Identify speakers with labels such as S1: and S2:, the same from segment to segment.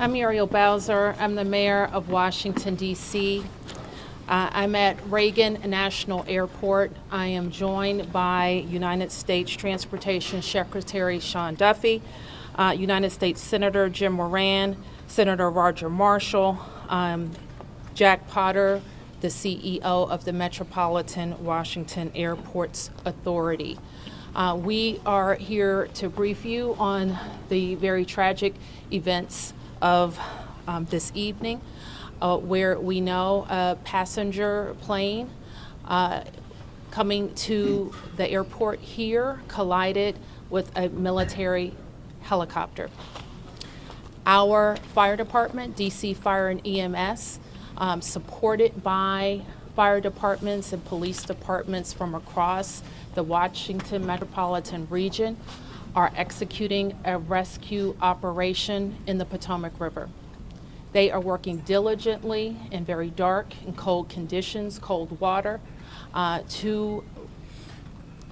S1: I'm Muriel Bowser. I'm the mayor of Washington, D.C. I'm at Reagan National Airport. I am joined by United States Transportation Secretary Sean Duffy, United States Senator Jim Moran, Senator Roger Marshall, Jack Potter, the CEO of the Metropolitan Washington Airports Authority. We are here to brief you on the very tragic events of this evening, where we know a passenger plane coming to the airport here collided with a military helicopter. Our fire department, DC Fire and EMS, supported by fire departments and police departments from across the Washington metropolitan region, are executing a rescue operation in the Potomac River. They are working diligently in very dark and cold conditions, cold water, to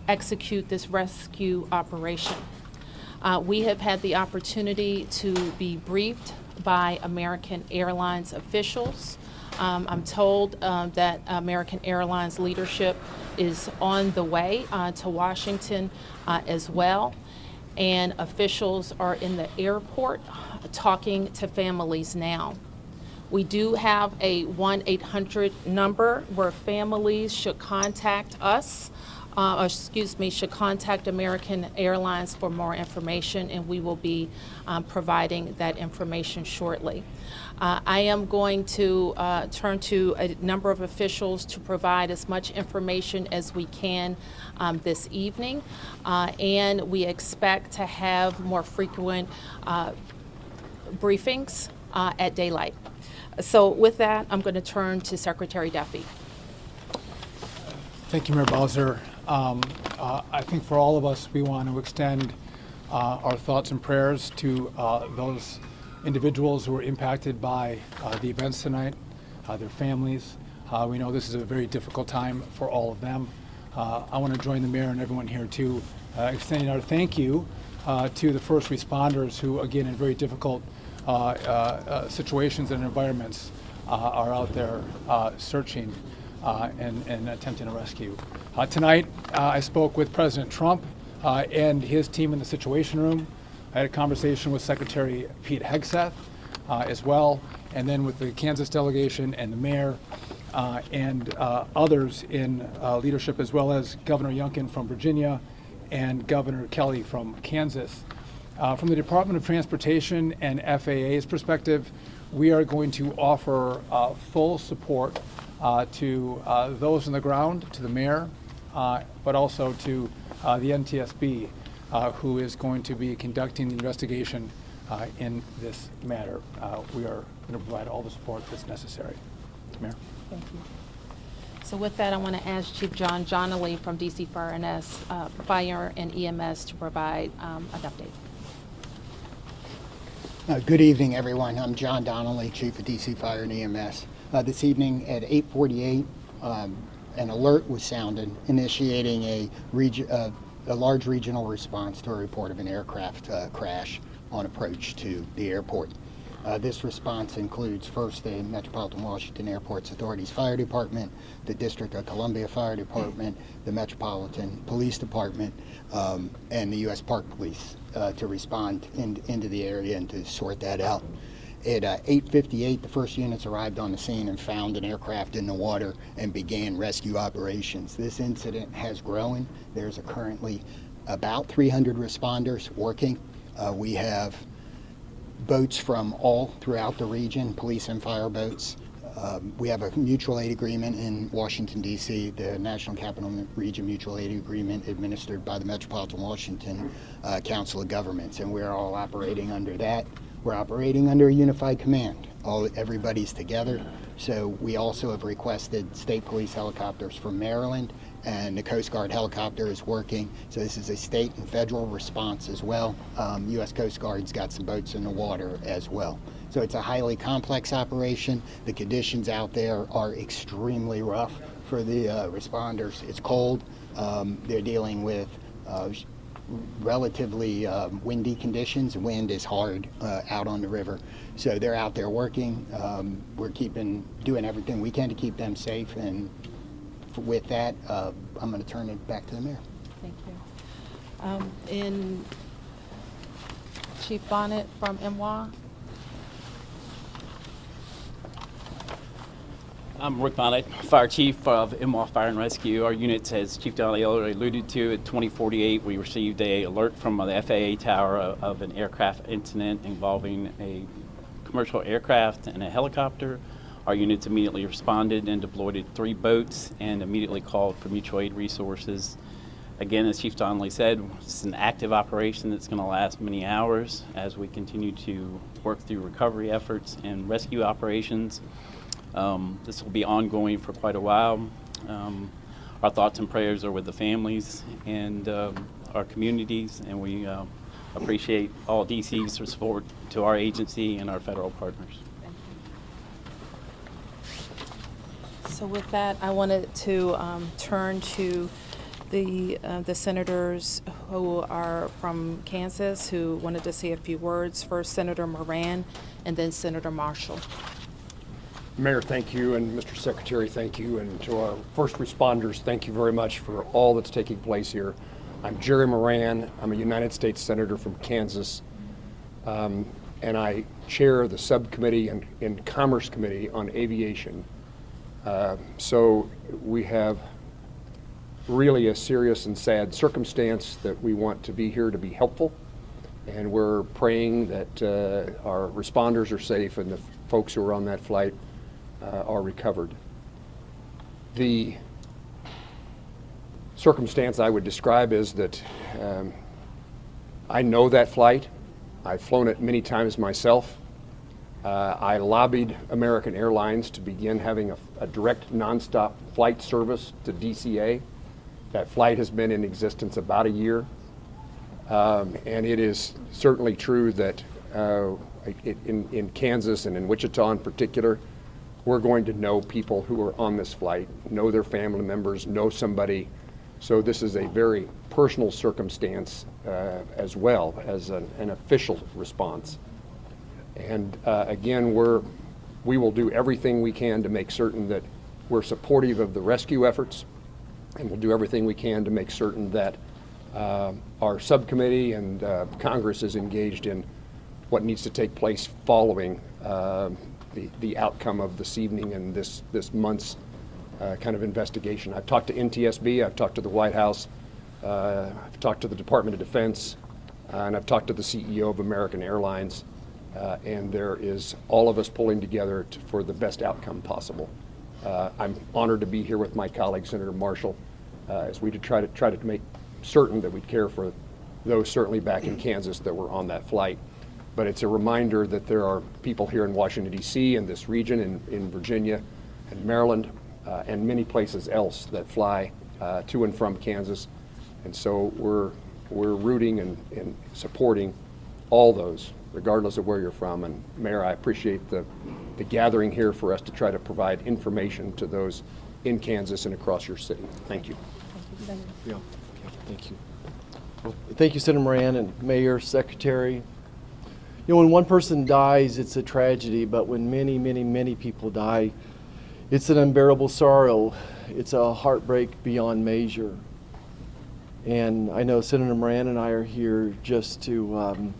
S1: execute this rescue operation. We have had the opportunity to be briefed by American Airlines officials. I'm told that American Airlines leadership is on the way to Washington as well, and officials are in the airport talking to families now. We do have a 1-800 number where families should contact us, should contact American Airlines for more information, and we will be providing that information shortly. I am going to turn to a number of officials to provide as much information as we can this evening, and we expect to have more frequent briefings at daylight. So with that, I'm going to turn to Secretary Duffy.
S2: Thank you, Mayor Bowser. I think for all of us, we want to extend our thoughts and prayers to those individuals who were impacted by the events tonight, their families. We know this is a very difficult time for all of them. I want to join the mayor and everyone here to extending our thank you to the first responders who, again, in very difficult situations and environments, are out there searching and attempting a rescue. Tonight, I spoke with President Trump and his team in the Situation Room. I had a conversation with Secretary Pete Hegseth as well, and then with the Kansas delegation and the mayor and others in leadership, as well as Governor Youngkin from Virginia and Governor Kelly from Kansas. From the Department of Transportation and FAA's perspective, we are going to offer full support to those on the ground, to the mayor, but also to the NTSB, who is going to be conducting the investigation in this matter. We are going to provide all the support that's necessary. Mayor.
S1: Thank you. So with that, I want to ask Chief John Johnley from DC Fire and EMS to provide an update.
S3: Good evening, everyone. I'm John Donnelly, Chief of DC Fire and EMS. This evening at 8:48, an alert was sounded, initiating a large regional response to a report of an aircraft crash on approach to the airport. This response includes first the Metropolitan Washington Airports Authority's Fire Department, the District of Columbia Fire Department, the Metropolitan Police Department, and the U.S. Park Police to respond into the area and to sort that out. At 8:58, the first units arrived on the scene and found an aircraft in the water and began rescue operations. This incident has grown. There's currently about 300 responders working. We have boats from all throughout the region, police and fire boats. We have a mutual aid agreement in Washington, D.C., the National Capital Region Mutual Aid Agreement administered by the Metropolitan Washington Council of Governments, and we're all operating under that. We're operating under a unified command. Everybody's together. So we also have requested state police helicopters from Maryland, and the Coast Guard helicopter is working. So this is a state and federal response as well. U.S. Coast Guard's got some boats in the water as well. So it's a highly complex operation. The conditions out there are extremely rough for the responders. It's cold. They're dealing with relatively windy conditions. Wind is hard out on the river, so they're out there working. We're doing everything we can to keep them safe, and with that, I'm going to turn it back to the mayor.
S1: Thank you. In Chief Bonnet from MWA.
S4: I'm Rick Bonnet, Fire Chief of MWA Fire and Rescue. Our unit, as Chief Donnelly already alluded to, at 2048, we received an alert from the FAA tower of an aircraft incident involving a commercial aircraft and a helicopter. Our units immediately responded and deployed 3 boats and immediately called for mutual aid resources. Again, as Chief Donnelly said, it's an active operation that's going to last many hours as we continue to work through recovery efforts and rescue operations. This will be ongoing for quite a while. Our thoughts and prayers are with the families and our communities, and we appreciate all DC's support to our agency and our federal partners.
S1: So with that, I wanted to turn to the senators who are from Kansas who wanted to say a few words. First, Senator Moran, and then Senator Marshall.
S5: Mayor, thank you, and Mr. Secretary, thank you, and to our first responders, thank you very much for all that's taking place here. I'm Jerry Moran. I'm a United States Senator from Kansas, and I chair the subcommittee in Commerce Committee on Aviation. So we have really a serious and sad circumstance that we want to be here to be helpful, and we're praying that our responders are safe and the folks who are on that flight are recovered. The circumstance I would describe is that I know that flight. I've flown it many times myself. I lobbied American Airlines to begin having a direct nonstop flight service to DCA. That flight has been in existence about a year. And it is certainly true that in Kansas and in Wichita in particular, we're going to know people who are on this flight, know their family members, know somebody. So this is a very personal circumstance as well as an official response. And again, we will do everything we can to make certain that we're supportive of the rescue efforts, and we'll do everything we can to make certain that our subcommittee and Congress is engaged in what needs to take place following the outcome of this evening and this month's kind of investigation. I've talked to NTSB, I've talked to the White House, I've talked to the Department of Defense, and I've talked to the CEO of American Airlines, and there is all of us pulling together for the best outcome possible. I'm honored to be here with my colleague, Senator Marshall, as we try to make certain that we care for those certainly back in Kansas that were on that flight. But it's a reminder that there are people here in Washington, D.C., in this region, in Virginia and Maryland, and many places else that fly to and from Kansas. And so we're rooting and supporting all those, regardless of where you're from. And Mayor, I appreciate the gathering here for us to try to provide information to those in Kansas and across your city. Thank you.
S6: Yeah, thank you. Well, thank you, Senator Moran and Mayor, Secretary. You know, when one person dies, it's a tragedy, but when many, many, many people die, it's an unbearable sorrow. It's a heartbreak beyond measure. And I know Senator Moran and I are here just to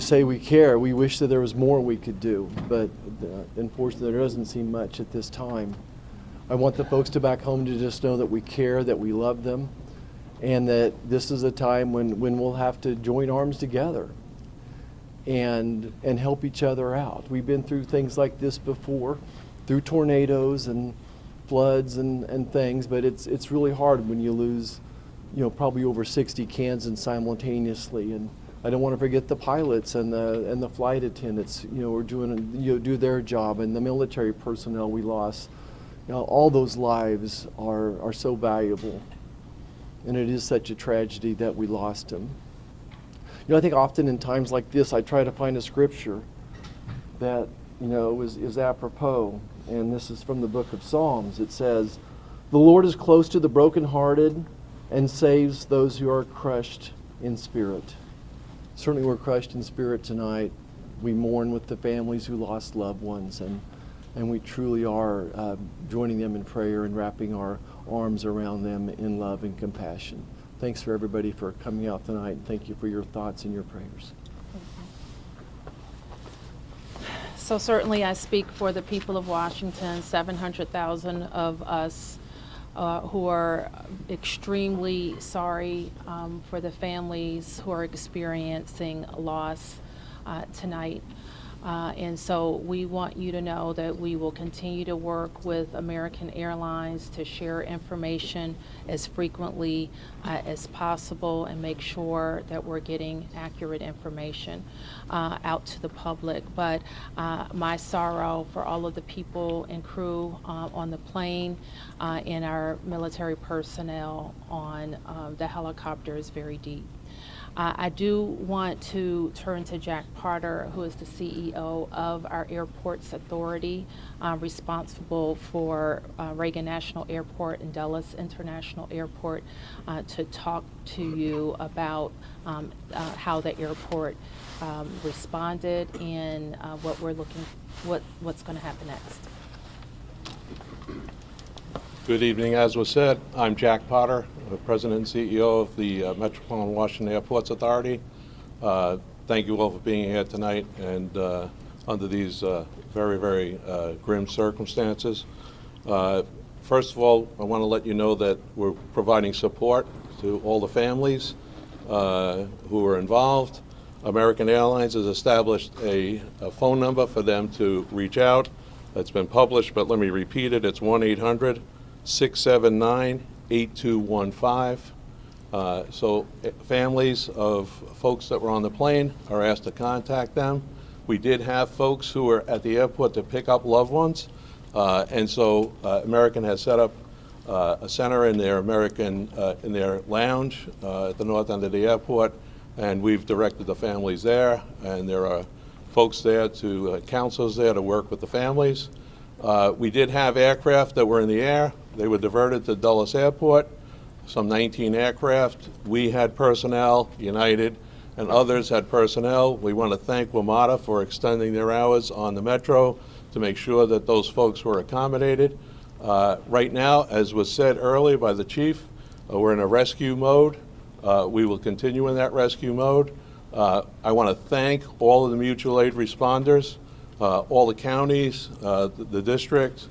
S6: say we care. We wish that there was more we could do, but unfortunately there doesn't seem much at this time. I want the folks to back home to just know that we care, that we love them, and that this is a time when we'll have to join arms together and help each other out. We've been through things like this before, through tornadoes and floods and things, but it's really hard when you lose, you know, probably over 60 Kansans simultaneously. And I don't want to forget the pilots and the flight attendants, you know, who are doing, you know, do their job, and the military personnel we lost. You know, all those lives are so valuable, and it is such a tragedy that we lost them. You know, I think often in times like this, I try to find a scripture that, you know, is apropos, and this is from the book of Psalms. It says, "The Lord is close to the brokenhearted and saves those who are crushed in spirit. Certainly we're crushed in spirit tonight. We mourn with the families who lost loved ones, and we truly are joining them in prayer and wrapping our arms around them in love and compassion. Thanks for everybody for coming out tonight, and thank you for your thoughts and your prayers.
S1: So certainly I speak for the people of Washington, 700,000 of us who are extremely sorry for the families who are experiencing loss tonight. And so we want you to know that we will continue to work with American Airlines to share information as frequently as possible and make sure that we're getting accurate information out to the public. But my sorrow for all of the people and crew on the plane and our military personnel on the helicopter is very deep. I do want to turn to Jack Potter, who is the CEO of our Airports Authority, responsible for Reagan National Airport and Dulles International Airport, to talk to you about how the airport responded and what's going to happen next.
S7: Good evening. As was said, I'm Jack Potter, President and CEO of the Metropolitan Washington Airports Authority. Thank you all for being here tonight and under these very, very grim circumstances. First of all, I want to let you know that we're providing support to all the families who are involved. American Airlines has established a phone number for them to reach out. It's been published, but let me repeat it. It's 1-800-679-8215. So families of folks that were on the plane are asked to contact them. We did have folks who were at the airport to pick up loved ones, and so American has set up a center in their in their lounge at the north end of the airport, and we've directed the families there, and there are folks there counselors there to work with the families. We did have aircraft that were in the air. They were diverted to Dulles Airport, some 19 aircraft. We had personnel, United and others had personnel. We want to thank WMATA for extending their hours on the Metro to make sure that those folks were accommodated. Right now, as was said earlier by the chief, we're in a rescue mode. We will continue in that rescue mode. I want to thank all of the mutual aid responders, all the counties, the district,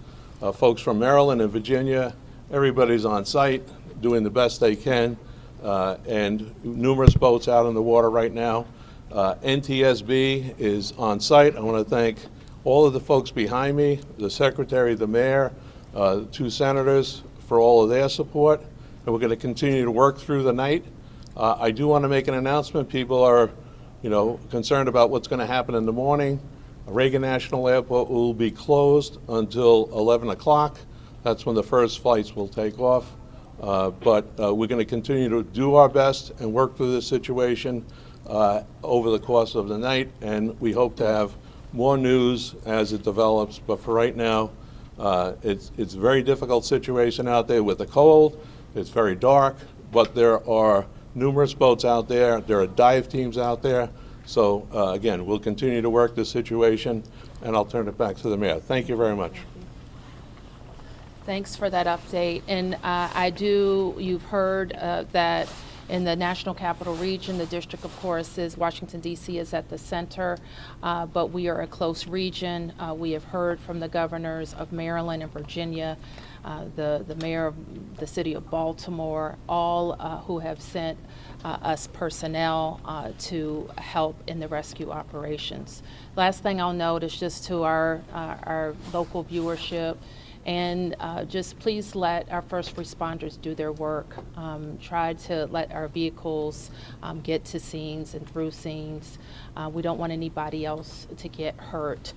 S7: folks from Maryland and Virginia. Everybody's on site doing the best they can, and numerous boats out in the water right now. NTSB is on site. I want to thank all of the folks behind me, the secretary, the mayor, the two senators for all of their support, and we're going to continue to work through the night. I do want to make an announcement. People are, concerned about what's going to happen in the morning. Reagan National Airport will be closed until 11 o'clock. That's when the first flights will take off. But we're going to continue to do our best and work through this situation over the course of the night, and we hope to have more news as it develops. But for right now, it's a very difficult situation out there with the cold. It's very dark, but there are numerous boats out there. There are dive teams out there. So again, we'll continue to work this situation, and I'll turn it back to the mayor. Thank you very much.
S1: Thanks for that update. And you've heard that in the National Capital Region, the district, of course, is Washington, D.C. is at the center, but we are a close region. We have heard from the governors of Maryland and Virginia, the mayor of the city of Baltimore, all who have sent us personnel to help in the rescue operations. Last thing I'll note is just to our local viewership, and just please let our first responders do their work. Try to let our vehicles get to scenes and through scenes. We don't want anybody else to get hurt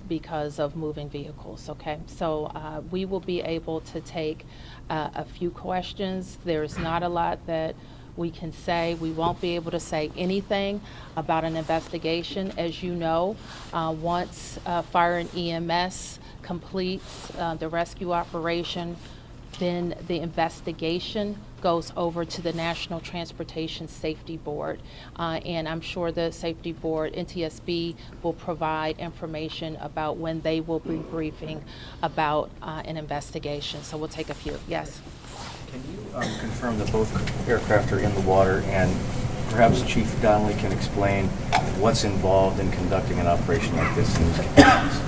S1: because of moving vehicles, okay? So we will be able to take a few questions. There's not a lot that we can say. We won't be able to say anything about an investigation. As you know, once fire and EMS completes the rescue operation, then the investigation goes over to the National Transportation Safety Board. And I'm sure the Safety Board, NTSB, will provide information about when they will be briefing about an investigation. So we'll take a few. Yes?
S8: Can you confirm that both aircraft are in the water, and perhaps Chief Donnelly can explain what's involved in conducting an operation like this in these conditions?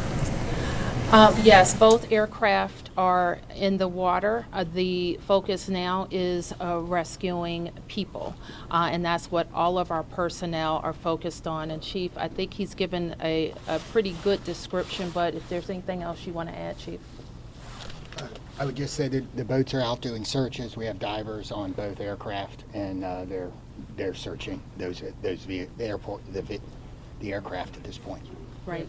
S1: Yes, both aircraft are in the water. The focus now is rescuing people, and that's what all of our personnel are focused on. And Chief, I think he's given a pretty good description, but if there's anything else you want to add, Chief?
S3: I would just say that the boats are out doing searches. We have divers on both aircraft, and they're searching the aircraft at this point.
S1: Right.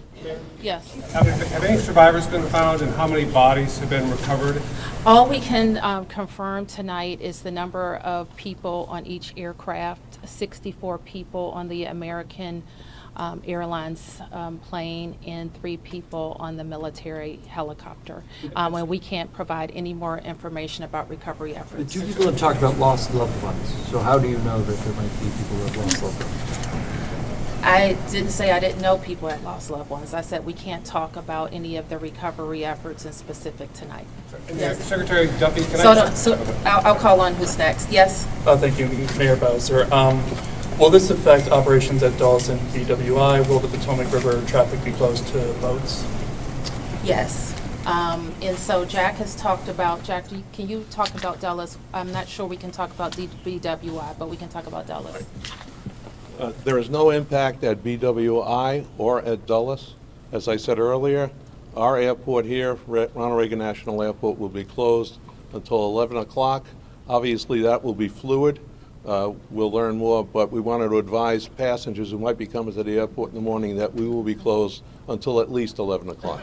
S1: Yes.
S9: Have any survivors been found, and how many bodies have been recovered?
S1: All we can confirm tonight is the number of people on each aircraft, 64 people on the American Airlines plane and 3 people on the military helicopter. And we can't provide any more information about recovery
S10: The
S1: efforts.
S10: 2 people have talked about lost loved ones, so how do you know that there might be people who have lost loved ones?
S1: I didn't say I didn't know people had lost loved ones. I said we can't talk about any of the recovery efforts in specific tonight.
S9: Yes. Secretary Duffy, can
S1: I'll call on who's next. Yes?
S11: Thank you, Mayor Bowser. Will this affect operations at Dawson BWI? Will the Potomac River traffic be closed to boats?
S1: Yes. And so Jack has talked about, can you talk about Dulles? I'm not sure we can talk about BWI, but we can talk about Dulles.
S7: There is no impact at BWI or at Dulles. As I said earlier, our airport here, Ronald Reagan National Airport, will be closed until 11 o'clock. Obviously, that will be fluid. We'll learn more, but we wanted to advise passengers who might be coming to the airport in the morning that we will be closed until at least 11 o'clock.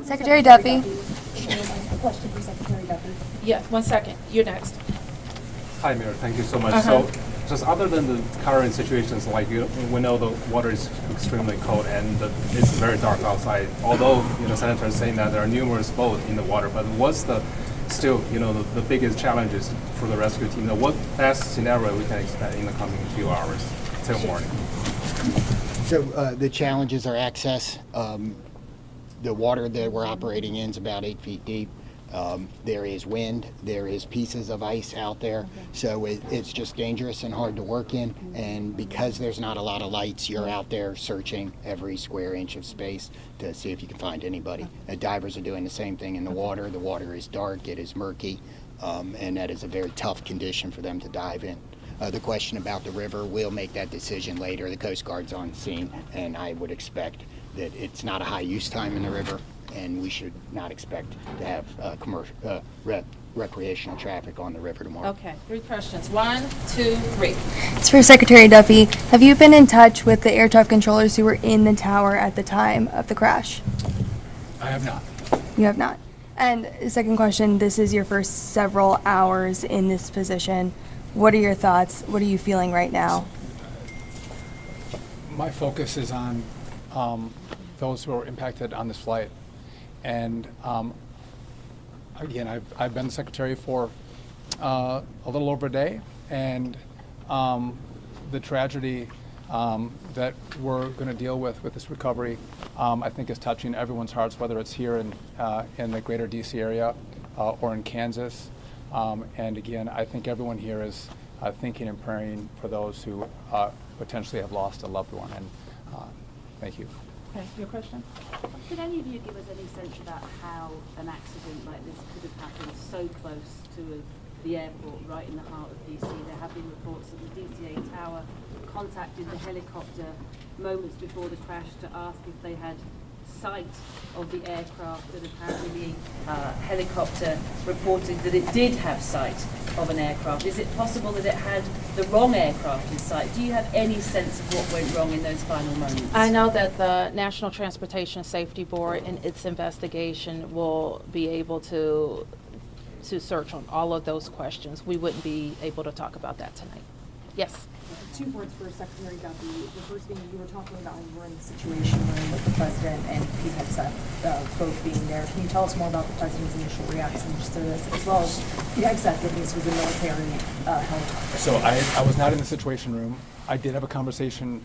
S12: Secretary Duffy.
S13: A question for Secretary Duffy.
S1: Yeah, 1 second. You're next.
S14: Hi, Mayor. Thank you so much. So, just other than the current situations, like we know the water is extremely cold and it's very dark outside. Although Senator is saying that there are numerous boats in the water, but what's the the biggest challenges for the rescue team? What best scenario we can expect in the coming few hours till morning?
S3: So the challenges are access. The water that we're operating in is about 8 feet deep. There is wind, there is pieces of ice out there, so it's just dangerous and hard to work in, and because there's not a lot of lights, you're out there searching every square inch of space to see if you can find anybody. Divers are doing the same thing in the water. The water is dark, it is murky, and that is a very tough condition for them to dive in. The question about the river, we'll make that decision later. The Coast Guard's on scene, and I would expect that it's not a high use time in the river, and we should not expect to have commercial, recreational traffic on the river tomorrow.
S1: Okay, 3 questions. 1, 2, 3.
S12: It's for Secretary Duffy. Have you been in touch with the air traffic controllers who were in the tower at the time of the crash?
S2: I have not.
S12: You have not. And second question, this is your first several hours in this position. What are your thoughts? What are you feeling right now?
S2: My focus is on those who are impacted on this flight. And again, I've been the secretary for a little over a day, and the tragedy that we're going to deal with this recovery, I think is touching everyone's hearts, whether it's here in the greater DC area or in Kansas. And again, I think everyone here is thinking and praying for those who potentially have lost a loved one. And thank you.
S1: Okay, your question?
S13: Could any of you give us any sense about how an accident like this could have happened so close to the airport, right in the heart of DC? There have been reports that the DCA tower contacted the helicopter moments before the crash to ask if they had sight of the aircraft, that apparently the helicopter reported that it did have sight of an aircraft. Is it possible that it had the wrong aircraft in sight? Do you have any sense of what went wrong in those final moments?
S1: I know that the National Transportation Safety Board in its investigation will be able to search on all of those questions. We wouldn't be able to talk about that tonight. Yes.
S15: Two words for Secretary Duffy. The first being, you were talking about when you were in the Situation Room with the President and Pete Hegseth both being there. Can you tell us more about the President's initial reactions to this, as well as Pete Hegseth, given this was a military helicopter?
S2: So I was not in the Situation Room. I did have a conversation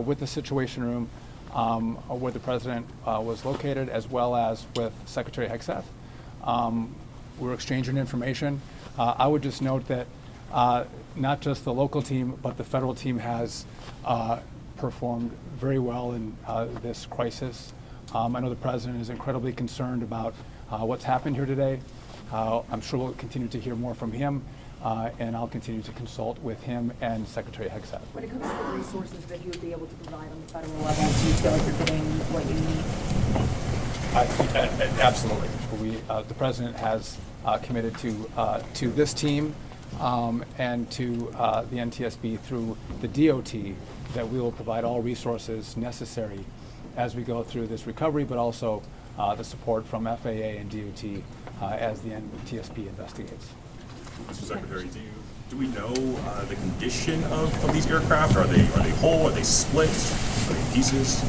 S2: with the Situation Room where the President was located, as well as with Secretary Hegseth. We were exchanging information. I would just note that not just the local team, but the federal team has performed very well in this crisis. I know the President is incredibly concerned about what's happened here today. I'm sure we'll continue to hear more from him, and I'll continue to consult with him and Secretary Hegseth.
S15: When it comes to the resources that you would be able to provide on the federal level, do you feel like you're getting what you need?
S2: Absolutely. The President has committed to this team and to the NTSB through the DOT that we will provide all resources necessary as we go through this recovery, but also the support from FAA and DOT as the NTSB investigates.
S16: Mr. Secretary, do we know the condition of these aircraft? Are they whole? Are they split? Are they pieces?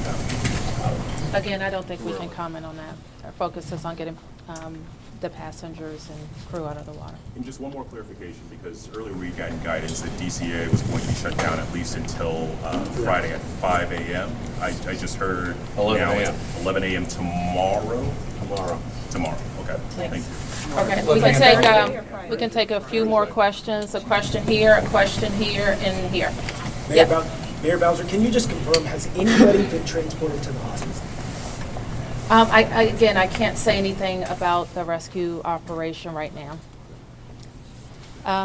S1: Again, I don't think we can comment on that. Our focus is on getting the passengers and crew out of the water.
S16: And just one more clarification, because earlier we got guidance that DCA was going to be shut down at least until Friday at 5 a.m. I just heard
S7: 11
S16: now
S7: a.m.
S16: it's 11 a.m. tomorrow? Tomorrow, okay. Thank you.
S1: Okay, we can take a few more questions. A question here, and here.
S17: Mayor Bowser, can you just confirm, has anybody been transported to the hospital?
S1: Again, I can't say anything about the rescue operation right now.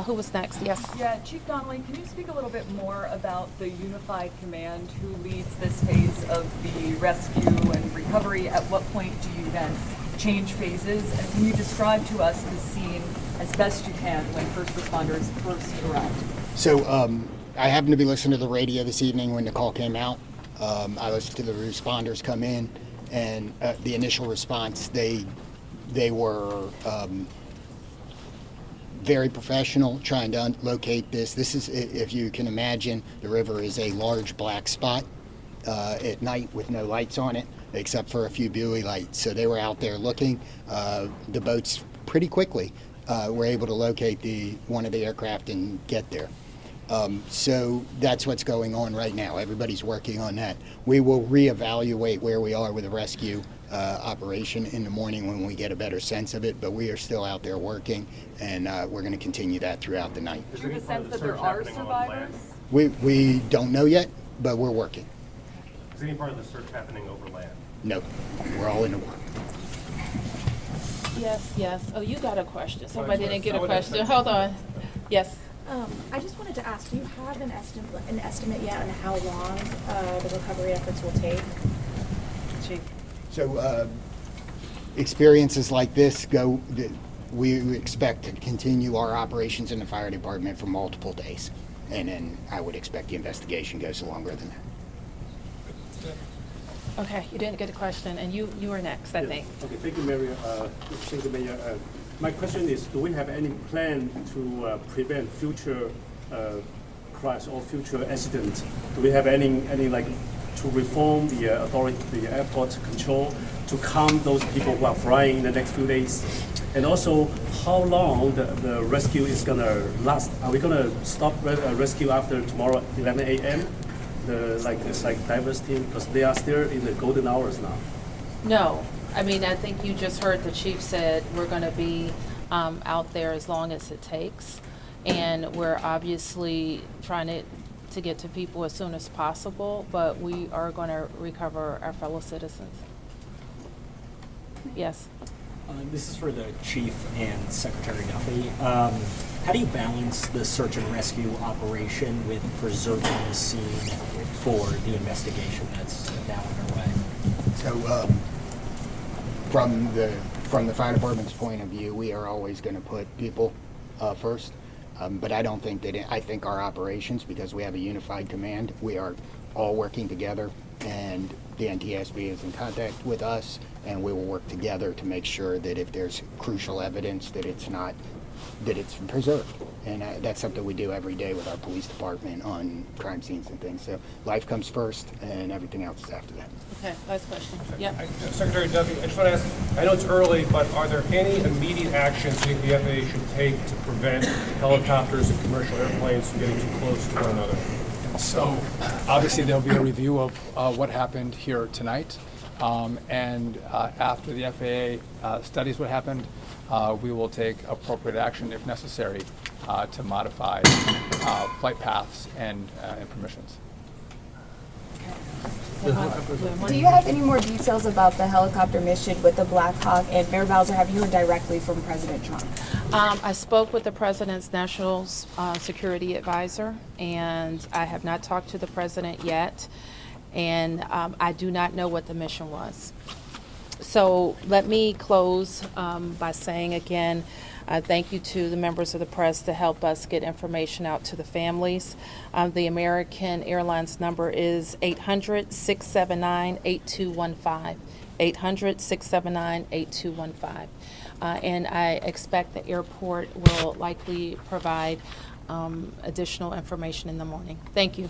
S1: Who was next? Yes.
S18: Yeah, Chief Donnelly, can you speak a little bit more about the unified command who leads this phase of the rescue and recovery? At what point do you then change phases? And can you describe to us the scene as best you can when first responders first arrived?
S3: So I happened to be listening to the radio this evening when the call came out. I listened to the responders come in, and the initial response, they were very professional trying to locate this. This is, if you can imagine, the river is a large black spot at night with no lights on it, except for a few buoy lights. So they were out there looking. The boats pretty quickly were able to locate one of the aircraft and get there. So that's what's going on right now. Everybody's working on that. We will reevaluate where we are with the rescue operation in the morning when we get a better sense of it, but we are still out there working, and we're going to continue that throughout the night.
S18: Do you have a sense that there are survivors?
S3: We don't know yet, but we're working.
S9: Is any part of the search happening over land?
S3: No, we're all in the water.
S1: Yes. Oh, you got a question. Somebody didn't get a question. Hold on. Yes.
S19: I just wanted to ask, do you have an estimate yet on how long the recovery efforts will take?
S1: Chief.
S3: So experiences like this we expect to continue our operations in the fire department for multiple days. And then I would expect the investigation goes longer than that.
S1: Okay, you didn't get a question, and you were next, I think.
S20: Okay, thank you, Mayor. Thank you, Mayor. My question is, do we have any plan to prevent future crash or future accidents? Do we have any like to reform the airport control to calm those people who are flying in the next few days? And also, how long the rescue is gonna last? Are we gonna stop rescue after tomorrow 11 a.m.? It's like divers team, because they are still in the golden hours now.
S1: No, I mean, I think you just heard the chief said we're going to be out there as long as it takes, and we're obviously trying to get to people as soon as possible, but we are going to recover our fellow citizens. Yes.
S21: This is for the Chief and Secretary Duffy. How do you balance the search and rescue operation with preserving the scene for the investigation that's now underway?
S3: So from the fire department's point of view, we are always going to put people first. But I don't think I think our operations, because we have a unified command, we are all working together, and the NTSB is in contact with us, and we will work together to make sure that if there's crucial evidence that it's preserved. And that's something we do every day with our police department on crime scenes and things. So life comes first, and everything else is after that.
S1: Okay, last question. Yep.
S9: Secretary Duffy, I just want to ask, I know it's early, but are there any immediate actions you think the FAA should take to prevent helicopters and commercial airplanes from getting too close to one another?
S2: So obviously there'll be a review of what happened here tonight. And after the FAA studies what happened, we will take appropriate action if necessary to modify flight paths and permissions.
S12: Do you have any more details about the helicopter mission with the Black Hawk? And Mayor Bowser, have you heard directly from President Trump?
S1: I spoke with the President's National Security Advisor, and I have not talked to the President yet, and I do not know what the mission was. So let me close by saying again, thank you to the members of the press to help us get information out to the families. The American Airlines number is 800-679-8215. 800-679-8215. And I expect the airport will likely provide additional information in the morning. Thank you.